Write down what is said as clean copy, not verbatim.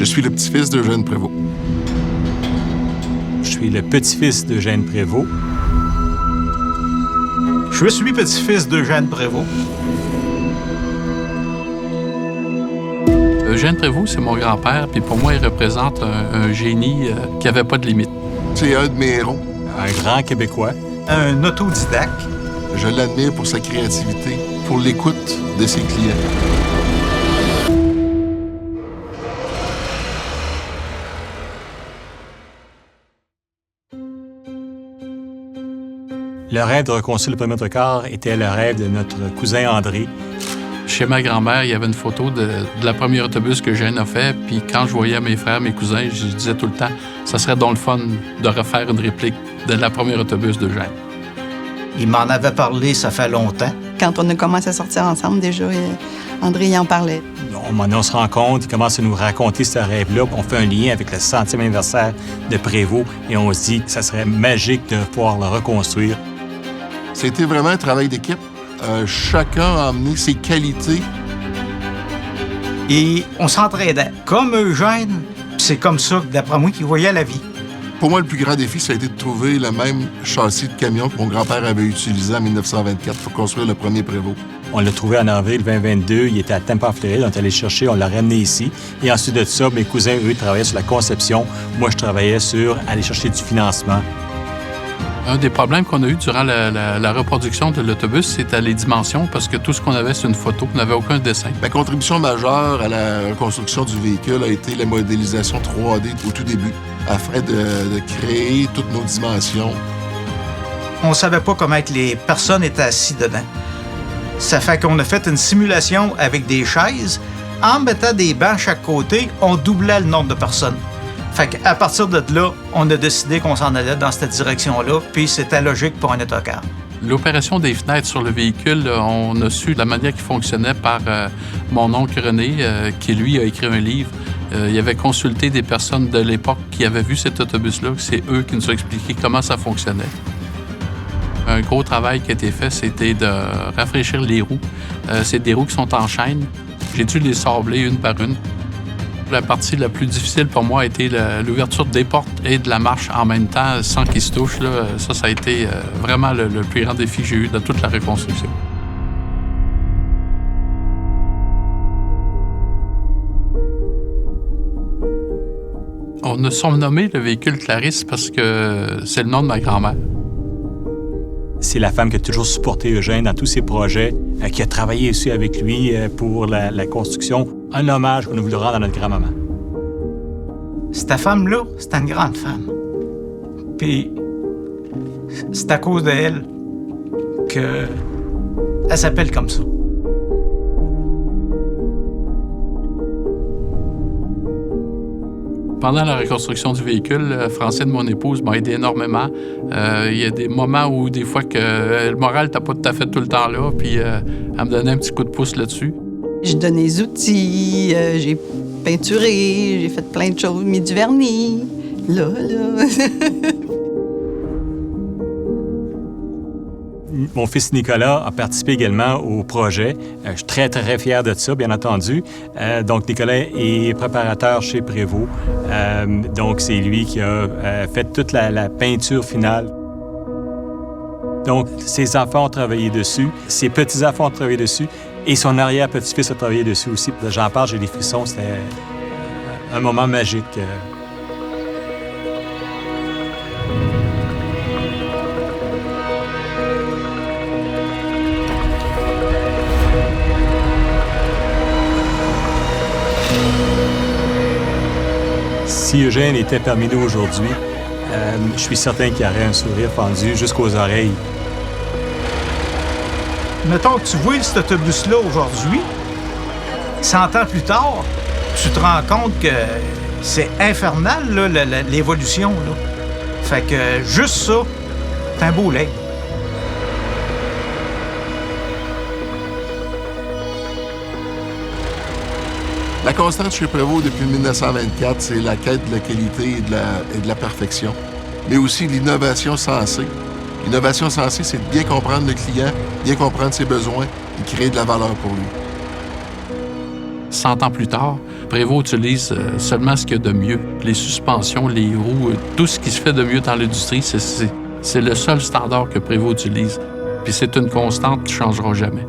Je suis le petit-fils d'Eugène Prévost. Je suis le petit-fils d'Eugène Prévost. Je suis petit-fils d'Eugène Prévost. Eugène Prévost, c'est mon grand-père, puis pour moi, il représente un génie qui n'avait pas de limite. C'est un de mes héros. Un grand Québécois. Un autodidacte. Je l'admire pour sa créativité, pour l'écoute de ses clients. Le rêve de reconstruire le premier autocar était le rêve de notre cousin André. Chez ma grand-mère, il y avait une photo de la première autobus que Eugène a fait, puis quand je voyais mes frères, mes cousins, je disais tout le temps, ça serait donc le fun de refaire une réplique de la première autobus d'Eugène. Il m'en avait parlé, ça fait longtemps. Quand on a commencé à sortir ensemble, déjà, André y en parlait. On se rend compte, il commence à nous raconter ce rêve-là. On fait un lien avec le 100e anniversaire de Prévost et on se dit que ça serait magique de pouvoir le reconstruire. C'était vraiment un travail d'équipe. Chacun a amené ses qualités. Et on s'entraidait. Comme Eugène, c'est comme ça, d'après moi, qu'il voyait la vie. Pour moi, le plus grand défi, ça a été de trouver le même châssis de camion que mon grand-père avait utilisé en 1924 pour construire le premier Prévost. On l'a trouvé en avril 2022. Il était à Tampa, en Floride. On est allé le chercher, on l'a ramené ici. Et ensuite de ça, mes cousins, eux, travaillaient sur la conception. Moi, je travaillais sur aller chercher du financement. Un des problèmes qu'on a eu durant la reproduction de l'autobus, c'était les dimensions, parce que tout ce qu'on avait, c'est une photo, on n'avait aucun dessin. Ma contribution majeure à la reconstruction du véhicule a été la modélisation 3D au tout début, afin de créer toutes nos dimensions. On savait pas comment que les personnes étaient assises dedans. Ça fait qu'on a fait une simulation avec des chaises. En mettant des bancs à chaque côté, on doublait le nombre de personnes. Fait qu'à partir de là, on a décidé qu'on s'en allait dans cette direction-là, puis c'était logique pour un autocar. L'opération des fenêtres sur le véhicule, on a su la manière qui fonctionnait par mon oncle René, qui lui a écrit un livre. Il avait consulté des personnes de l'époque qui avaient vu cet autobus-là. C'est eux qui nous ont expliqué comment ça fonctionnait. Un gros travail qui a été fait, c'était de rafraîchir les roues. C'est des roues qui sont en chaîne. J'ai dû les sabler une par une. La partie la plus difficile pour moi a été l'ouverture des portes et de la marche en même temps, sans qu'ils se touchent. Là. Ça a été vraiment le plus grand défi que j'ai eu de toute la reconstruction. On a surnommé le véhicule Clarisse parce que c'est le nom de ma grand-mère. C'est la femme qui a toujours supporté Eugène dans tous ses projets, qui a travaillé aussi avec lui pour la construction. Un hommage qu'on a voulu rendre à notre grand-maman. Cette femme-là, c'était une grande femme. Puis, c'est à cause d'elle qu'elle s'appelle comme ça. Pendant la reconstruction du véhicule, Francine, mon épouse, m'a aidé énormément. Il y a des moments où, des fois, que le moral n'était pas tout à fait tout le temps là, puis elle me donnait un petit coup de pouce là-dessus. J'ai donné des outils, j'ai peinturé, j'ai fait plein de choses, mis du vernis. Là. Mon fils Nicolas a participé également au projet. Je suis très, très fier de ça, bien entendu. Donc, Nicolas est préparateur chez Prévost. Donc, c'est lui qui a fait toute la peinture finale. Donc, ses enfants ont travaillé dessus, ses petits-enfants ont travaillé dessus, et son arrière-petit-fils a travaillé dessus aussi. J'en parle, j'ai des frissons. C'était un moment magique. Si Eugène était parmi nous aujourd'hui, je suis certain qu'il y aurait un sourire fendu jusqu'aux oreilles. Mettons que tu vois cet autobus-là aujourd'hui, 100 ans plus tard, tu te rends compte que c'est infernal, là, l'évolution. Là. Fait que juste ça, c'est un beau leg. La constante chez Prévost depuis 1924, c'est la quête de la qualité et de la perfection, mais aussi l'innovation sensée. L'innovation sensée, c'est de bien comprendre le client, bien comprendre ses besoins et créer de la valeur pour lui. 100 ans plus tard, Prévost utilise seulement ce qu'il y a de mieux. Les suspensions, les roues, tout ce qui se fait de mieux dans l'industrie, c'est le seul standard que Prévost utilise. Puis c'est une constante qui ne changera jamais.